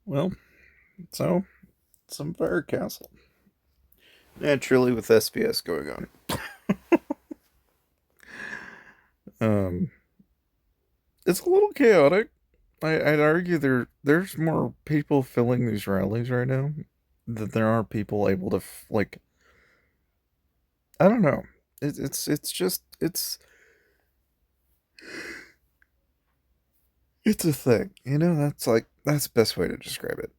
Well, so some fire castle. Naturally, with SPS going on. Um, it's a little chaotic. I'd argue there's more people filling these rallies right now than there are people able to I don't know. It's just it's a thing. That's the best way to describe it.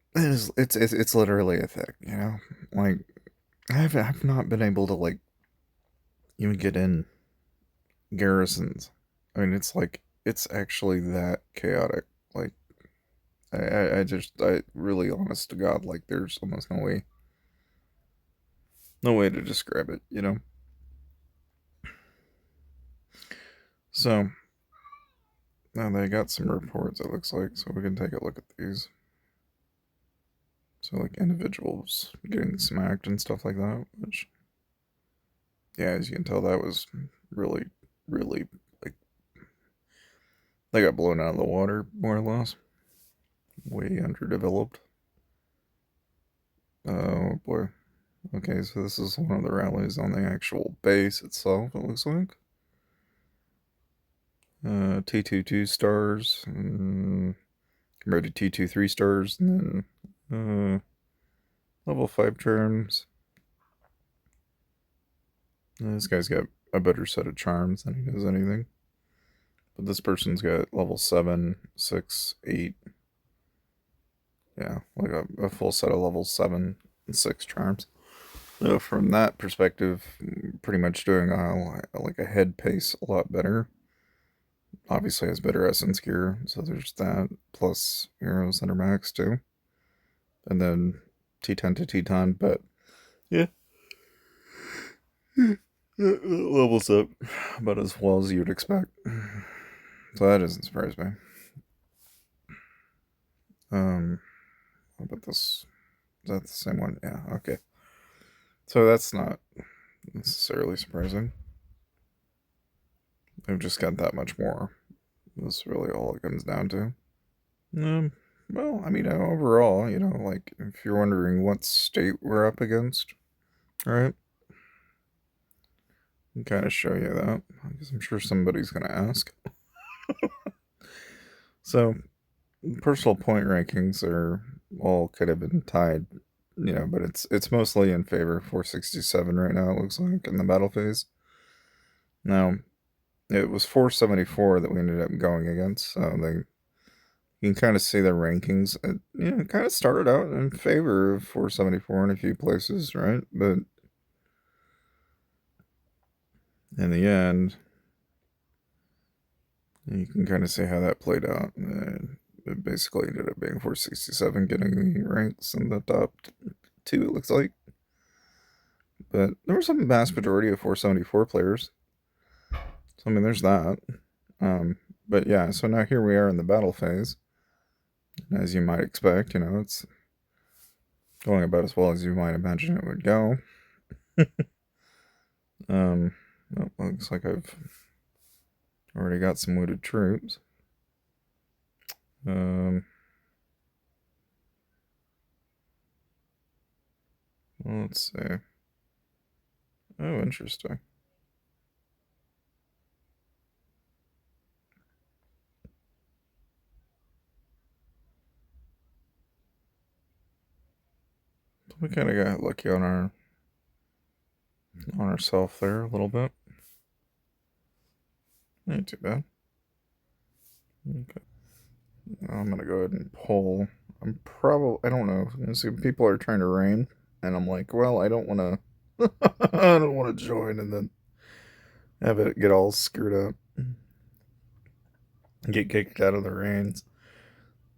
It's literally a thing. Like I've not been able to even get in garrisons. I mean, it's actually that chaotic. Like I really, honest to God, like there's almost no way to describe it. So now they got some reports. It looks like, so we can take a look at these. So like individuals getting smacked and stuff like that. Which, yeah, as you can tell, that was really, really like they got blown out of the water more or less. Way underdeveloped. Oh boy. Okay, so this is one of the rallies on the actual base itself, it looks like. T2 2 stars, compared to T2 3 stars, and then level 5 charms. This guy's got a better set of charms than he does anything. But this person's got level 7, 6, 8. Yeah, like a full set of level 7 and 6 charms. So from that perspective, pretty much doing like a head pace a lot better. Obviously has better essence gear, so there's that. Plus heroes that are max too. And then T10 to T10, but yeah, it levels up about as well as you'd expect. So that doesn't surprise me. What about this? Is that the same one? Yeah, okay. So that's not necessarily surprising. They've just got that much more. That's really all it comes down to. Um, well, I mean, overall, like if you're wondering what state we're up against, right? I can kind of show you that because I'm sure somebody's gonna ask. So, personal point rankings are all kind of been tied, but it's mostly in favor of 467 right now. It looks like in the battle phase. Now, it was 474 that we ended up going against, so you can kind of see the rankings. It kind of started out in favor of 474 in a few places, right? But in the end, you can kind of see how that played out. It basically ended up being 467 getting the ranks in the top two, it looks like. But there was a vast majority of 474 players. So, I mean, there's that. But yeah, so now here we are in the battle phase. As you might expect, it's going about as well as you might imagine it would go. um, oh, looks like I've already got some wounded troops. Um, let's see. Oh, interesting. We kind of got lucky on ourself there a little bit. Ain't too bad. Okay. I'm gonna go ahead and pull. I don't know. See, people are trying to rain, and I'm like, well, I don't want to. I don't want to join and then have it get all screwed up, and get kicked out of the reigns.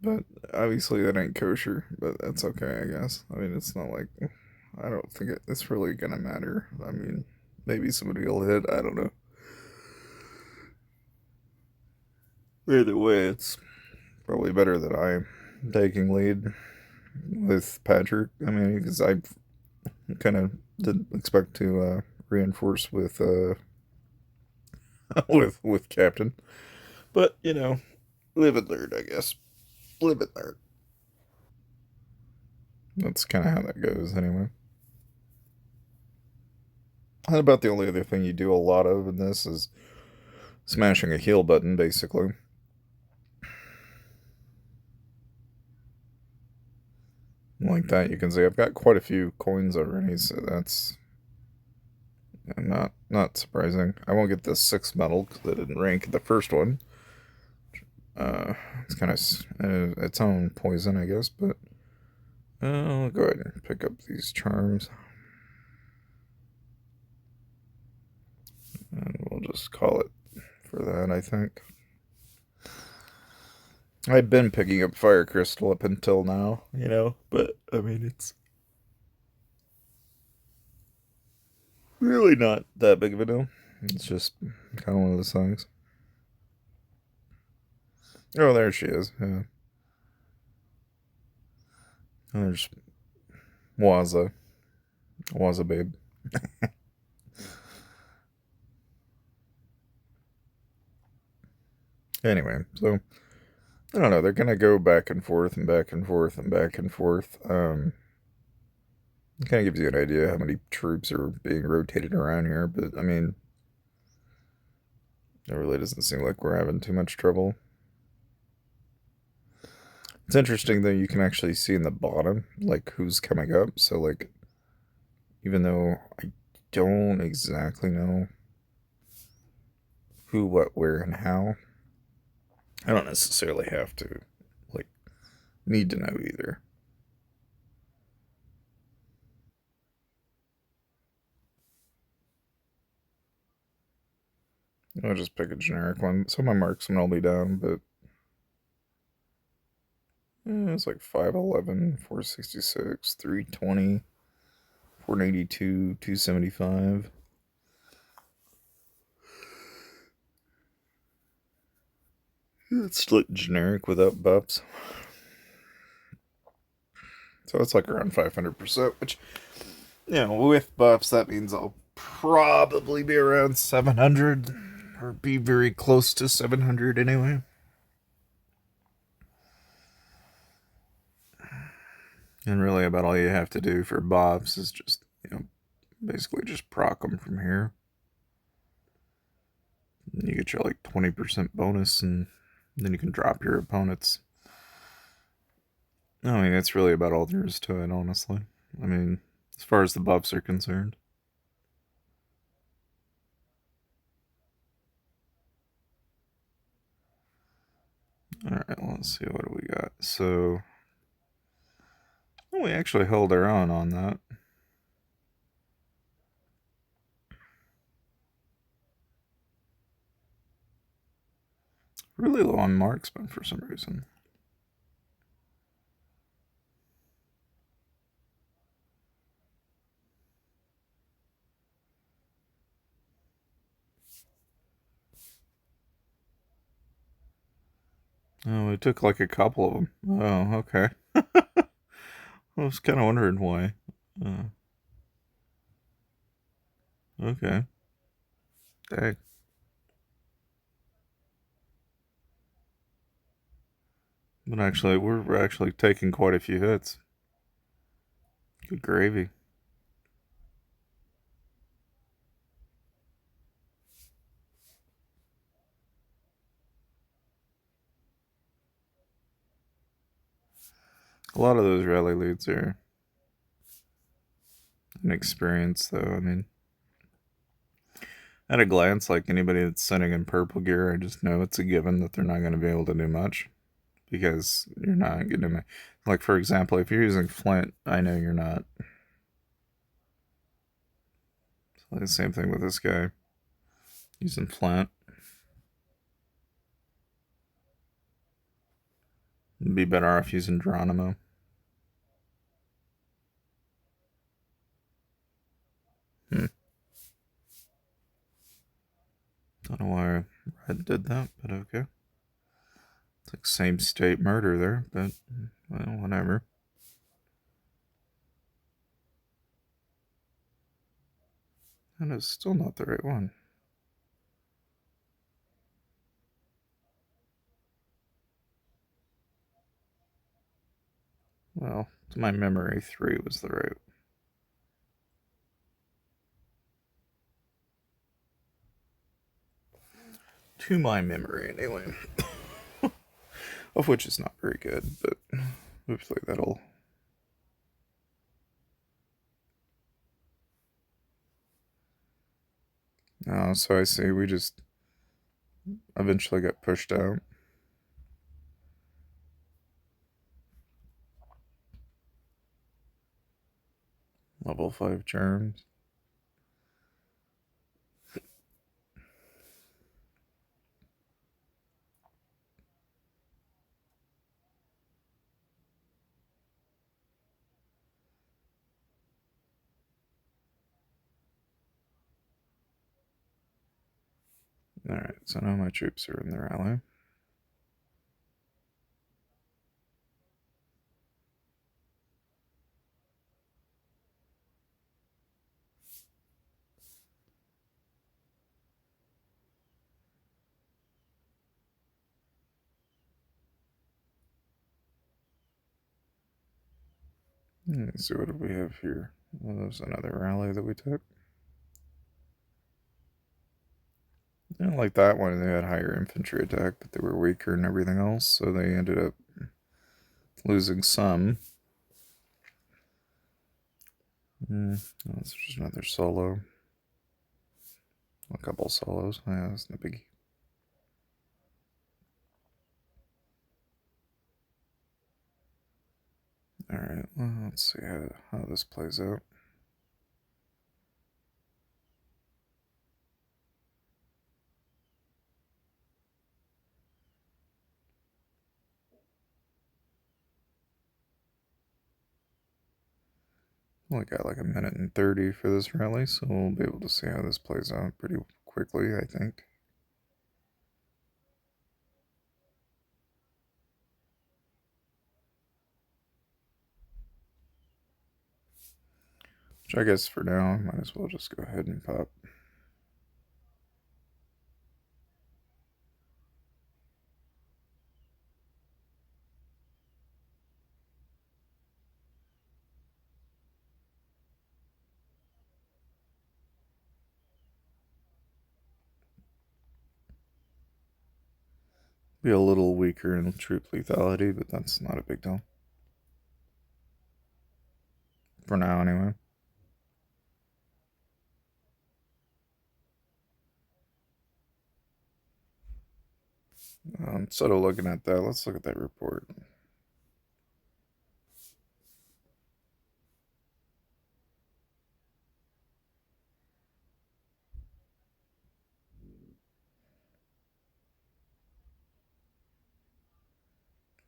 But obviously that ain't kosher. But that's okay, I guess. I mean, it's not like I don't think it's really gonna matter. I mean, maybe somebody will hit. I don't know. Either way, it's probably better that I'm taking lead with Patrick. I mean, because I kind of didn't expect to reinforce with with Captain, but live and learn, I guess. Live and learn. That's kind of how that goes, anyway. And about the only other thing you do a lot of in this is smashing a heal button, basically. Like that, you can see I've got quite a few coins already, so that's not surprising. I won't get the 6th medal because I didn't rank the first one. It's kind of its own poison, I guess, but I'll go ahead and pick up these charms. And we'll just call it for that, I think. I've been picking up Fire Crystal up until now, but I mean, it's really not that big of a deal. It's just kind of one of those things. Oh, there she is. Yeah. And there's Waza. Waza babe. Anyway, so I don't know. They're gonna go back and forth and back and forth and back and forth. It kind of gives you an idea how many troops are being rotated around here, but I mean, it really doesn't seem like we're having too much trouble. It's interesting that you can actually see in the bottom, like, who's coming up. So, like, even though I don't exactly know who, what, where, and how, I don't necessarily have to, like, need to know either. I'll just pick a generic one. So my marksman will be down, but it's like 511, 466, 320, 482, 275. It's like generic without buffs. So it's like around 500%, which, with buffs, that means I'll probably be around 700 or be very close to 700 anyway. And really, about all you have to do for buffs is just, basically just proc them from here. You get your like 20% bonus, and then you can drop your opponents. I mean, that's really about all there is to it, honestly. I mean, as far as the buffs are concerned. Alright, let's see, what do we got? So, we actually held our own on that. Really low on marksman for some reason. Oh, we took like a couple of them. Oh, okay. I was kind of wondering why. Uh, okay. Dang. But actually, we're actually taking quite a few hits. Good gravy. A lot of those rally leads are inexperienced, though. I mean, at a glance, like anybody that's sitting in purple gear, I just know it's a given that they're not going to be able to do much because you're not going to. Like, for example, if you're using Flint, I know you're not. So the same thing with this guy using Flint. It'd be better off using Geronimo. Hmm. Don't know why Red did that, but okay. It's like same state murder there, but well, whatever. That is still not the right one. Well, to my memory, 3 was the right. To my memory, anyway. Of which is not very good, but hopefully that'll. Oh, so I see. We just eventually got pushed out. Level 5 charms. Alright, so now my troops are in the rally. Let's see, what do we have here? Well, there's another rally that we took. Yeah, like that one, they had higher infantry attack, but they were weaker and everything else, so they ended up losing some. That's just another solo. A couple solos. Yeah, that's no biggie. Alright, well, let's see how this plays out. Only got like a minute and 30 for this rally, so we'll be able to see how this plays out pretty quickly, I think. Which I guess for now, I might as well just go ahead and pop. Be a little weaker in troop lethality, but that's not a big deal. For now, anyway. Instead of looking at that, let's look at that report.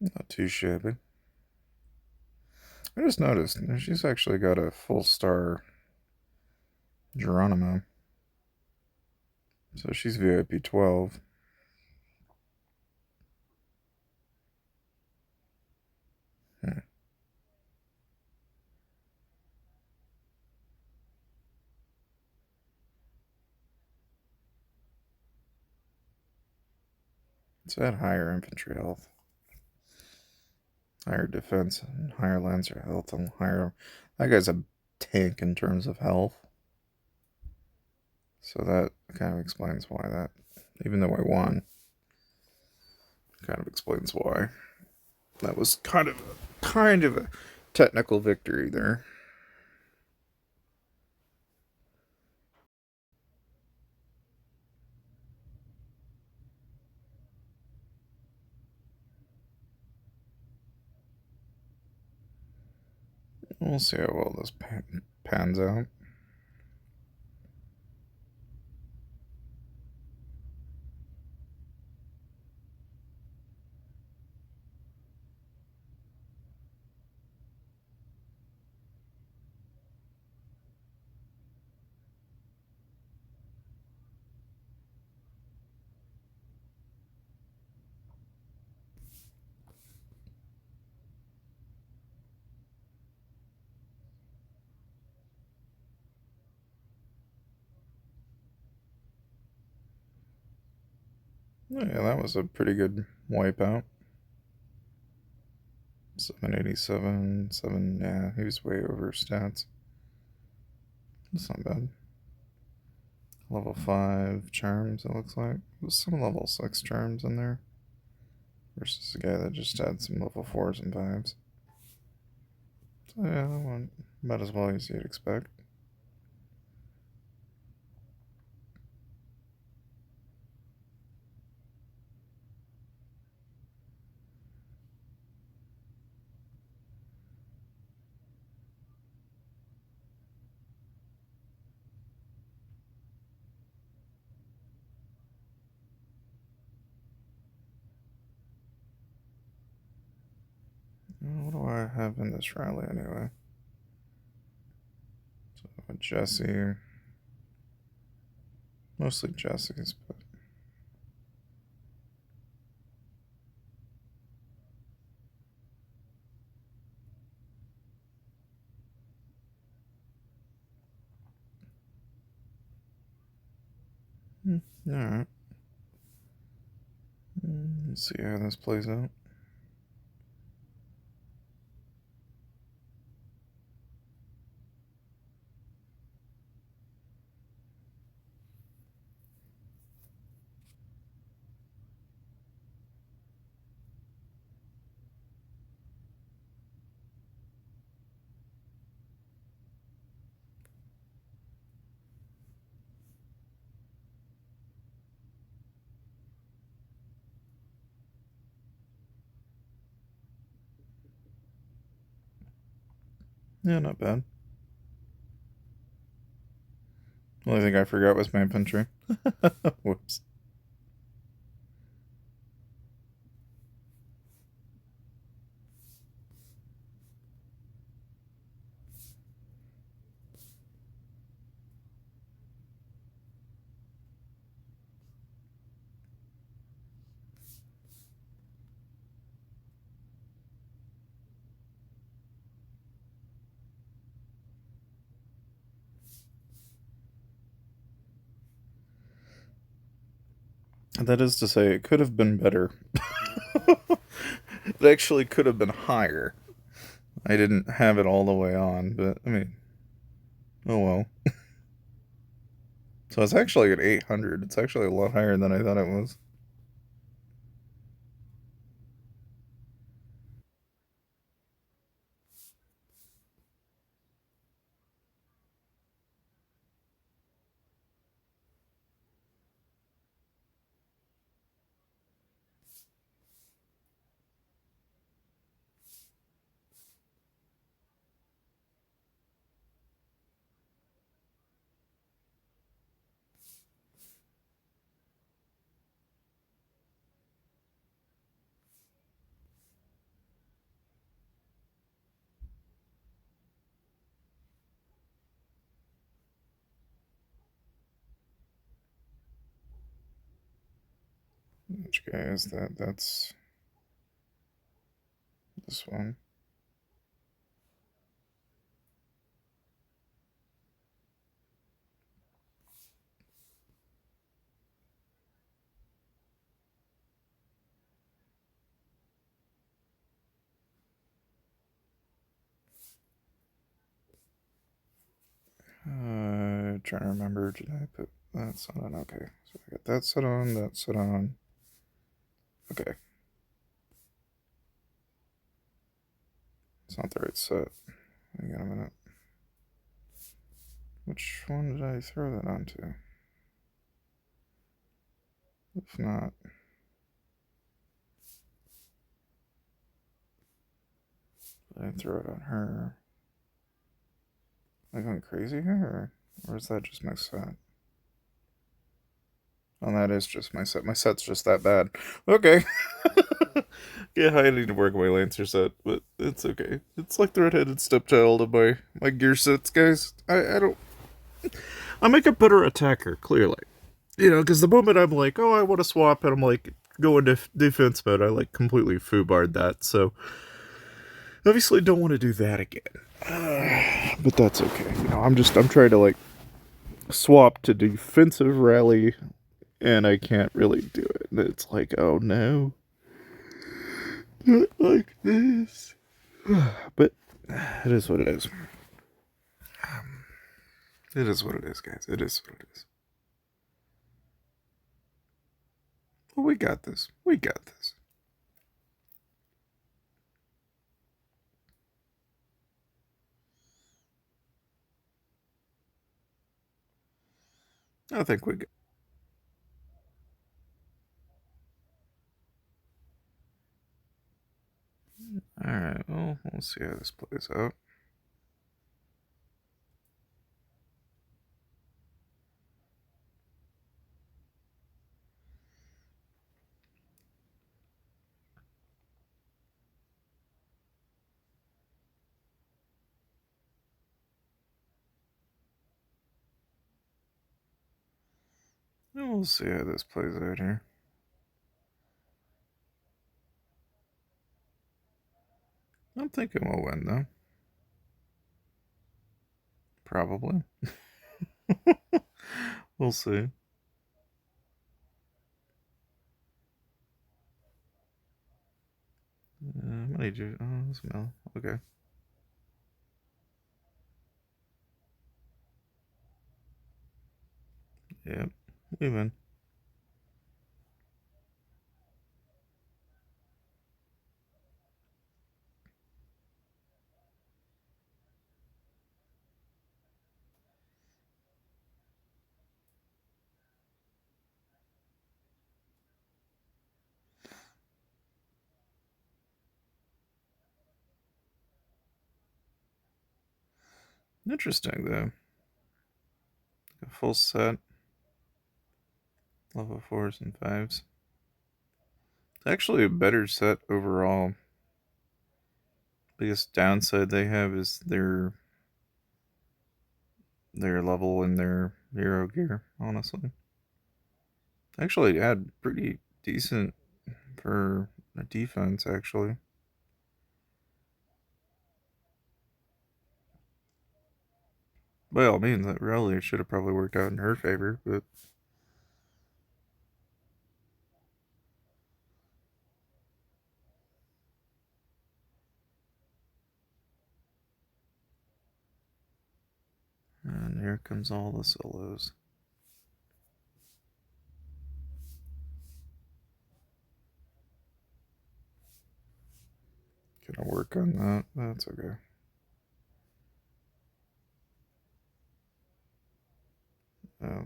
Not too shabby. I just noticed she's actually got a full star Geronimo. So she's VIP 12. Hmm. So that higher infantry health, higher defense, and higher lancer health, and higher. That guy's a tank in terms of health. So that kind of explains why that, even though I won, kind of explains why. That was kind of a technical victory there. We'll see how well this pans out. Oh, yeah, that was a pretty good wipeout. 787, 7, yeah, he was way over stats. That's not bad. Level 5 charms, it looks like. There's some level 6 charms in there. Versus a guy that just had some level 4s and 5s. So yeah, that one about as well as you'd expect. What do I have in this rally anyway? So Jesse. Mostly Jesse's, but alright. Let's see how this plays out. Yeah, not bad. The only thing I forgot was my infantry. Whoops. That is to say, it could have been better. It actually could have been higher. I didn't have it all the way on, but I mean, oh well. So it's actually at 800. It's actually a lot higher than I thought it was. Which guy is that? That's this one. Trying to remember. Did I put that set on? Okay, so I got that set on. That set on. Okay, it's not the right set. Hang on a minute. Which one did I throw that onto? If not, did I throw it on her? Am I going crazy here, or is that just my set? Oh, that is just my set. My set's just that bad. Okay. Yeah, I need to work my Lancer set, but it's okay. It's like the redheaded stepchild of my gear sets, guys. I don't. I make a better attacker, clearly. You know, because the moment I'm like, oh, I want to swap, and I'm like, go into defense mode, I like completely foobarred that. So, obviously, don't want to do that again. But that's okay. You know, I'm trying to like swap to defensive rally, and I can't really do it. And it's like, oh no, not like this. But it is what it is. It is what it is, guys. It is what it is. Well, we got this. We got this. I think we got. All right. Well, we'll see how this plays out. We'll see how this plays out here. I'm thinking we'll win, though. Probably. We'll see. What did you? Oh, smell. Okay. Yep. We win. Interesting, though. A full set. Level 4s and 5s. It's actually a better set overall. Biggest downside they have is their level and their hero gear, honestly. Actually had pretty decent for a defense, actually. By all means, that really should have probably worked out in her favor, but and here comes all the solos. Gonna work on that. That's okay.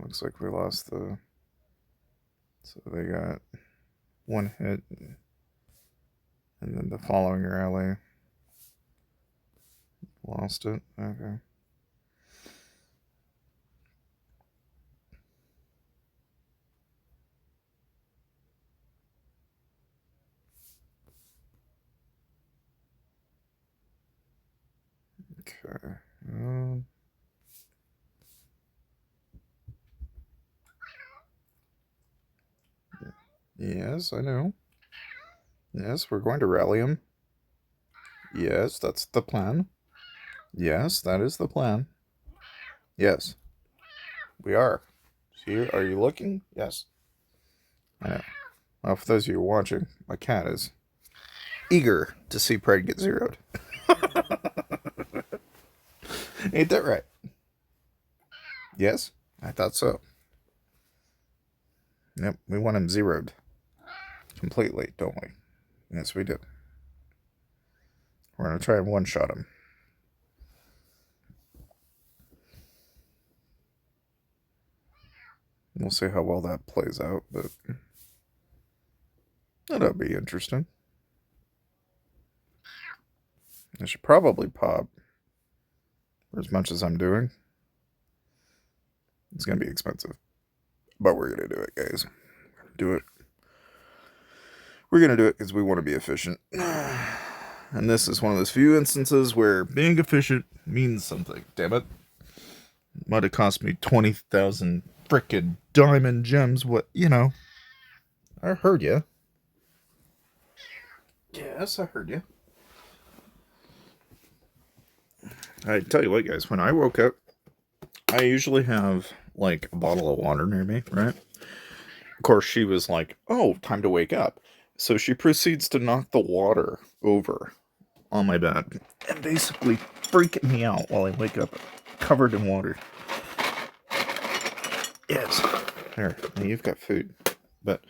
Looks like we lost the. So they got one hit, and then the following rally lost it. Okay. Okay. Yes, I know. Yes, we're going to rally him. Yes, that's the plan. Yes, that is the plan. Yes, we are. See, are you looking? Yes. I know. Well, for those of you watching, my cat is eager to see Pride get zeroed. Ain't that right? Yes, I thought so. Yep, we want him zeroed. Completely, don't we? Yes, we do. We're going to try and one-shot him. We'll see how well that plays out, but that'll be interesting. I should probably pop for as much as I'm doing. It's going to be expensive, but we're going to do it, guys. Do it. We're going to do it because we want to be efficient. And this is one of those few instances where being efficient means something. Damn it. Might have cost me 20,000 frickin' diamond gems. What, you know. I heard you. Yes, I heard you. I tell you what, guys, when I woke up, I usually have like a bottle of water near me, right? Of course, she was like, oh, time to wake up. So she proceeds to knock the water over on my bed and basically freaking me out while I wake up covered in water. Yes. There, now you've got food. But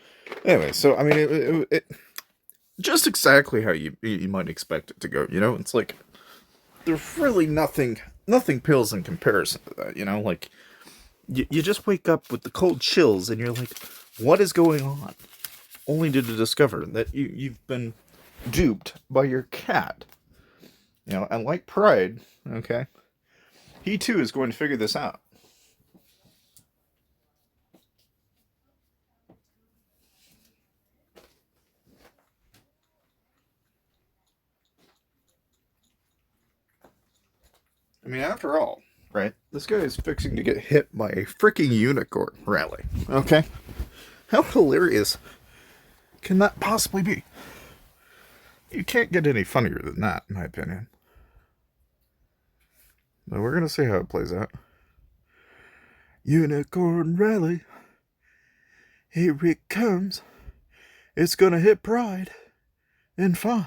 anyway, so I mean, it just exactly how you might expect it to go. You know, it's like there's really nothing pales in comparison to that. You know, like you just wake up with the cold chills and you're like, what is going on? Only to discover that you've been duped by your cat. You know, and like Pride, okay, he too is going to figure this out. I mean, after all, right? This guy is fixing to get hit by a freaking unicorn rally. Okay? How hilarious can that possibly be? You can't get any funnier than that, in my opinion. But we're gonna see how it plays out. Unicorn rally. Here it comes. It's gonna hit Pride. In 5,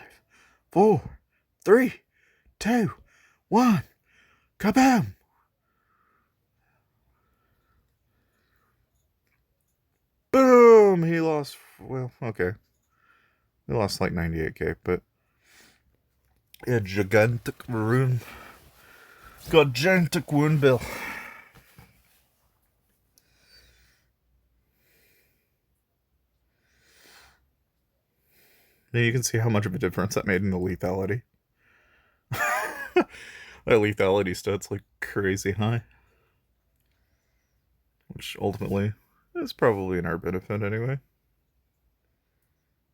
4, 3, 2, 1. Kabam! Boom! He lost. Well, okay. He lost like 98k, but. Yeah, gigantic wound. Got gigantic wound, Bill. Now you can see how much of a difference that made in the lethality. That lethality stat's like crazy high. Which ultimately is probably in our benefit anyway.